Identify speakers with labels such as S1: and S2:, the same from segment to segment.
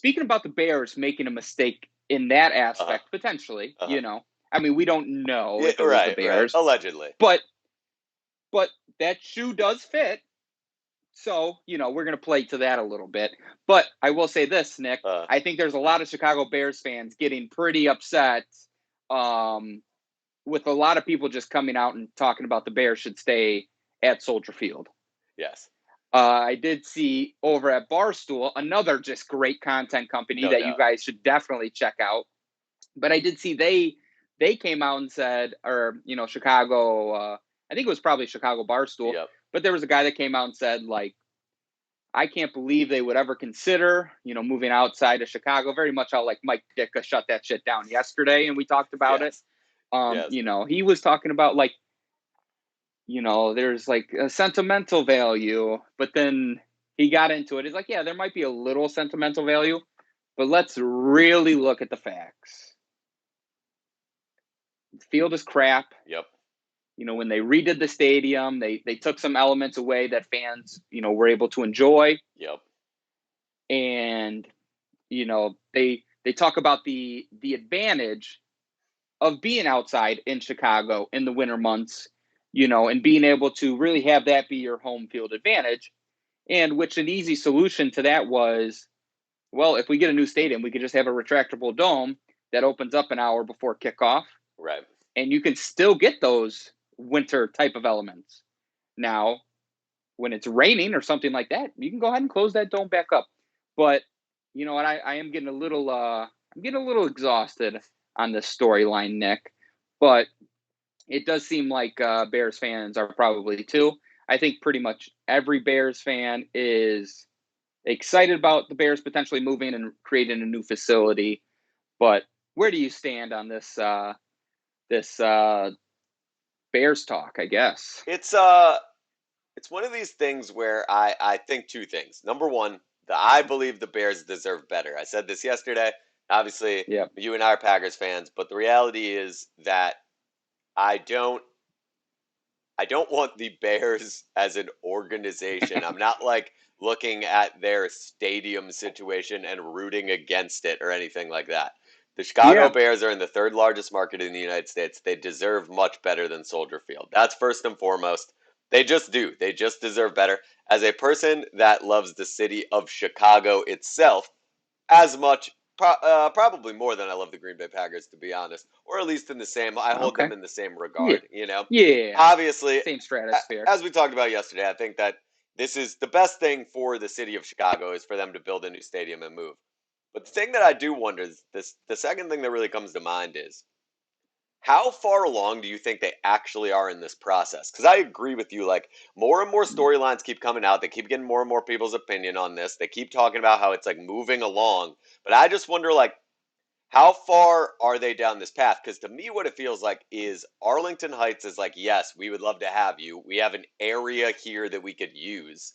S1: speaking about the Bears making a mistake in that
S2: Uh-huh.
S1: aspect, potentially,
S2: Uh-huh.
S1: I mean, we don't know
S2: Yeah,
S1: if it was the
S2: right, right.
S1: Bears,
S2: Allegedly.
S1: but that shoe does fit. So, we're going to play to that a little bit. But I will say this, Nick.
S2: Uh,
S1: I think there's a lot of Chicago Bears fans getting pretty upset with a lot of people just coming out and talking about the Bears should stay at Soldier Field.
S2: yes.
S1: I did see over at Barstool, another just great content company
S2: No
S1: that you
S2: doubt.
S1: guys should definitely check out. But I did see they came out and said, or Chicago, I think it was probably Chicago Barstool,
S2: Yep.
S1: but there was a guy that came out and said, like, I can't believe they would ever consider, moving outside of Chicago. Very much how like Mike Ditka shut that shit down yesterday, and we talked about it.
S2: Yes. Yes.
S1: He was talking about like, there's like a sentimental value, but then he got into it. He's like, yeah, there might be a little sentimental value, but let's really look at the facts. The field is crap.
S2: Yep.
S1: When they redid the stadium, they took some elements away that fans, were able to enjoy.
S2: Yep.
S1: And, they talk about the advantage of being outside in Chicago in the winter months, and being able to really have that be your home field advantage. And which an easy solution to that was, well, if we get a new stadium, we could just have a retractable dome that opens up an hour before kickoff,
S2: Right.
S1: and you can still get those winter type of elements. Now, when it's raining or something like that, you can go ahead and close that dome back up. But you know what? I am getting a little I'm getting a little exhausted on this storyline, Nick. But it does seem like Bears fans are probably too. I think pretty much every Bears fan is excited about the Bears potentially moving and creating a new facility. But where do you stand on this Bears talk? I guess.
S2: It's one of these things where I think two things. Number one, I believe the Bears deserve better. I said this yesterday. Obviously,
S1: Yeah.
S2: you and I are Packers fans, but the reality is that I don't I don't want the Bears as an organization. I'm not like looking at their stadium situation and rooting against it or anything like that. The Chicago
S1: Yeah.
S2: Bears are in the third largest market in the United States. They deserve much better than Soldier Field. That's first and foremost. They just do. They just deserve better. As a person that loves the city of Chicago itself as much, probably more than I love the Green Bay Packers, to be honest, or at least in the same. I hold
S1: Okay.
S2: them in the same
S1: Yeah.
S2: regard. You know,
S1: Yeah.
S2: obviously,
S1: Same stratosphere.
S2: as we talked about yesterday, I think that this is the best thing for the city of Chicago is for them to build a new stadium and move. But the thing that I do wonder is this: the second thing that really comes to mind is how far along do you think they actually are in this process? Because I agree with you. Like, more and more storylines keep coming out. They keep getting more and more people's opinion on this. They keep talking about how it's like moving along. But I just wonder, like, how far are they down this path? Because to me, what it feels like is Arlington Heights is like, yes, we would love to have you. We have an area here that we could use.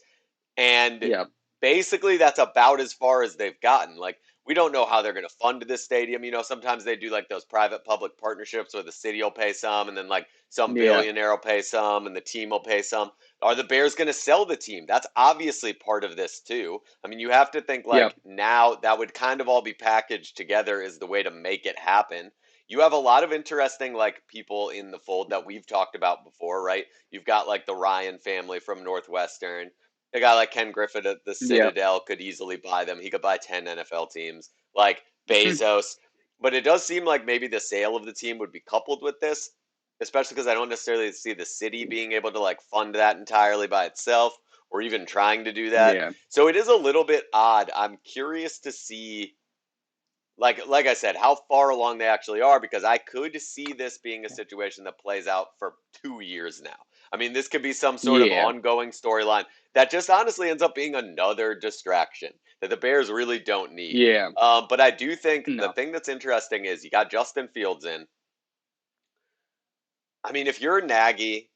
S2: And
S1: Yeah.
S2: basically, that's about as far as they've gotten. Like, we don't know how they're going to fund this stadium. You know, sometimes they do like those private public partnerships where the city will pay some and then like some
S1: Yeah.
S2: billionaire will pay some and the team will pay some. Are the Bears going to sell the team? That's obviously part of this too. I mean, you have to think
S1: Yeah.
S2: like now that would kind of all be packaged together is the way to make it happen. You have a lot of interesting like people in the fold that we've talked about before, right? You've got like the Ryan family from Northwestern. A guy like Ken Griffith at the
S1: Yeah.
S2: Citadel could easily buy them. He could buy 10 NFL teams, like Bezos. But it does seem like maybe the sale of the team would be coupled with this, especially because I don't necessarily see the city being able to like fund that entirely by itself or even trying to do that.
S1: Yeah.
S2: So it is a little bit odd. I'm curious to see like I said, how far along they actually are, because I could see this being a situation that plays out for 2 years now. I mean, this could be some sort of
S1: Yeah.
S2: ongoing storyline that just honestly ends up being another distraction that the Bears really don't need.
S1: Yeah.
S2: But I do think the
S1: No.
S2: thing that's interesting is you got Justin Fields in. I mean, if you're Nagy,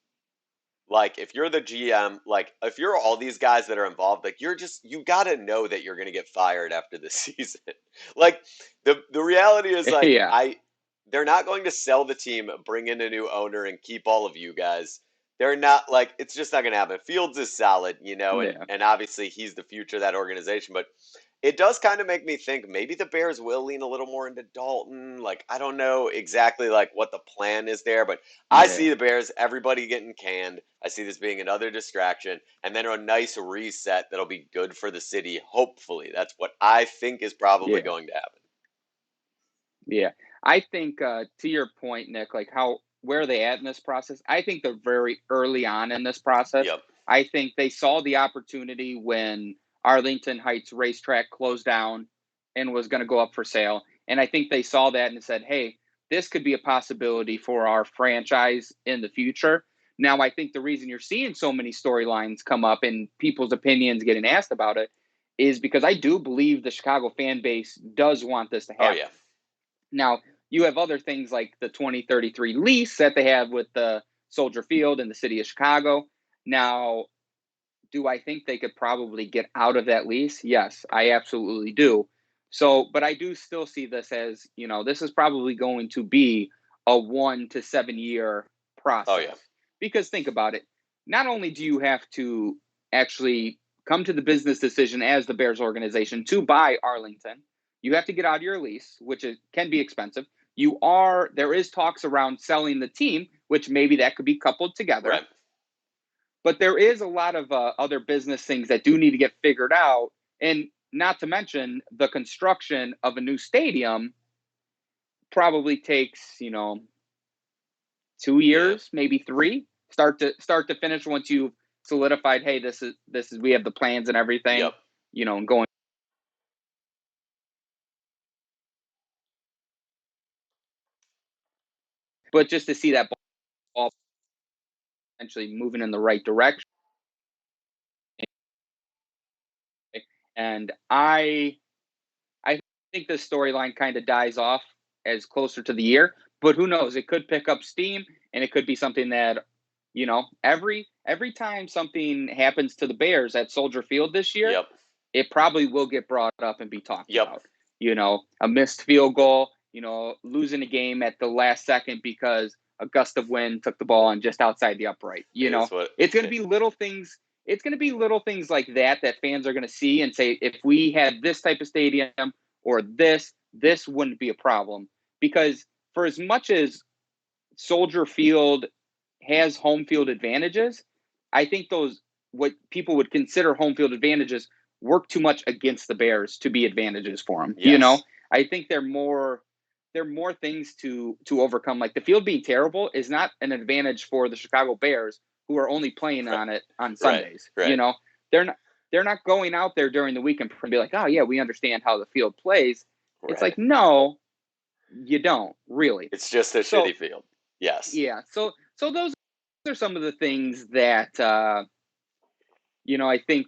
S2: like if you're the GM, like if you're all these guys that are involved, like you got to know that you're going to get fired after this season. Like the reality is like
S1: Yeah.
S2: they're not going to sell the team, bring in a new owner and keep all of you guys. They're not like it's just not going to happen. Fields is solid, you know, and
S1: Yeah.
S2: and obviously he's the future of that organization, but it does kind of make me think maybe the Bears will lean a little more into Dalton. Like, I don't know exactly like what the plan is there, but I
S1: Yeah,
S2: see the Bears, everybody getting canned. I see this being another distraction and then a nice reset that'll be good for the city. Hopefully, that's what I think is probably
S1: yeah,
S2: going to happen.
S1: yeah. I think to your point, Nick, like how where are they at in this process? I think they're very early on in this process.
S2: Yep.
S1: I think they saw the opportunity when Arlington Heights racetrack closed down and was going to go up for sale. And I think they saw that and said, hey, this could be a possibility for our franchise in the future. Now, I think the reason you're seeing so many storylines come up and people's opinions getting asked about it is because I do believe the Chicago fan base does want this to
S2: Oh, yeah.
S1: happen. Now, you have other things like the 2033 lease that they have with the Soldier Field and the city of Chicago. Now, do I think they could probably get out of that lease? Yes, I absolutely do. So, but I do still see this as, this is probably going to be a 1 to 7 year
S2: Oh, yeah.
S1: process. Because think about it. Not only do you have to actually come to the business decision as the Bears organization to buy Arlington, you have to get out of your lease, which can be expensive. There is talks around selling the team, which maybe that could be coupled together,
S2: Right.
S1: but there is a lot of other business things that do need to get figured out. And not to mention the construction of a new stadium probably takes, 2 years,
S2: Yeah.
S1: maybe three, start to finish once you've solidified, hey, this is we have the plans and everything,
S2: Yep.
S1: and going. But just to see that ball potentially moving in the right direction. And I think the storyline kind of dies off as closer to the year, but who knows? It could pick up steam, and it could be something that, every time something happens to the Bears at Soldier Field this year,
S2: Yep.
S1: it probably will get brought up and be talked
S2: Yep.
S1: about. A missed field goal, losing a game at the last second because a gust of wind took the ball on just outside the upright.
S2: It is what
S1: It's going to be little things. It's going to be little things like that fans are going to see and say, if we had this type of stadium or this wouldn't be a problem. Because for as much as Soldier Field has home field advantages, I think those what people would consider home field advantages work too much against the Bears to be advantages for them.
S2: yes.
S1: I think they're more things to overcome. Like the field being terrible is not an advantage for the Chicago Bears, who are only playing on it on
S2: Right.
S1: Sundays.
S2: Right.
S1: They're not they're not going out there during the weekend and be like, oh yeah, we understand how the field plays. It's
S2: Right.
S1: like, no, you don't really.
S2: It's just a
S1: So
S2: shitty field. Yes.
S1: yeah, so those are some of the things that I think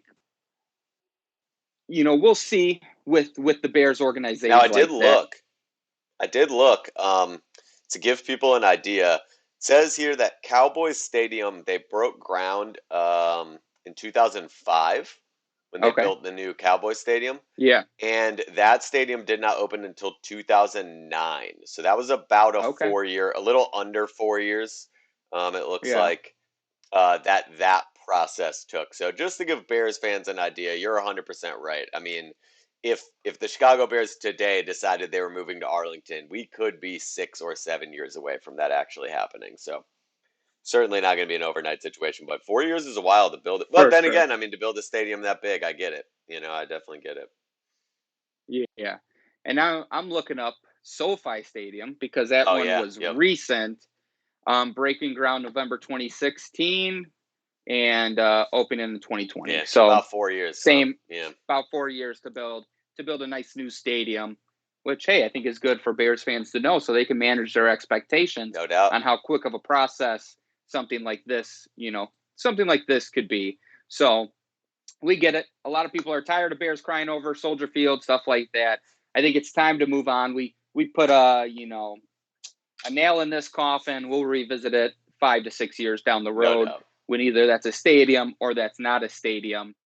S1: we'll see with the Bears
S2: Now
S1: organization like that.
S2: I did look to give people an idea. It says here that Cowboys Stadium they broke ground in 2005 when they
S1: Okay.
S2: built the new Cowboys Stadium,
S1: Yeah.
S2: and that stadium did not open until 2009. So that was about a
S1: Okay.
S2: 4 year, a little under 4 years. It looks
S1: Yeah.
S2: like that process took. So just to give Bears fans an idea, you're 100% right. I mean, if the Chicago Bears today decided they were moving to Arlington, we could be 6 or 7 years away from that actually happening. So certainly not going to be an overnight situation, but 4 years is a while to build it. But
S1: For
S2: then
S1: sure.
S2: again, I mean, to build a stadium that big, I get it. I definitely get it.
S1: Yeah. And now I'm looking up SoFi Stadium because that
S2: Oh
S1: one
S2: yeah,
S1: was
S2: yep,
S1: recent. Breaking ground November 2016 and opening in 2020.
S2: yeah. So
S1: So
S2: about 4 years, huh?
S1: same,
S2: Yeah,
S1: about 4 years to build a nice new stadium, which, hey, I think is good for Bears fans to know, so they can manage their expectations
S2: no doubt.
S1: on how quick of a process something like this could be. So we get it. A lot of people are tired of Bears crying over Soldier Field, stuff like that. I think it's time to move on. We put a nail in this coffin. We'll revisit it 5 to 6 years down the
S2: No
S1: road
S2: doubt.
S1: when either that's a stadium or that's not a stadium.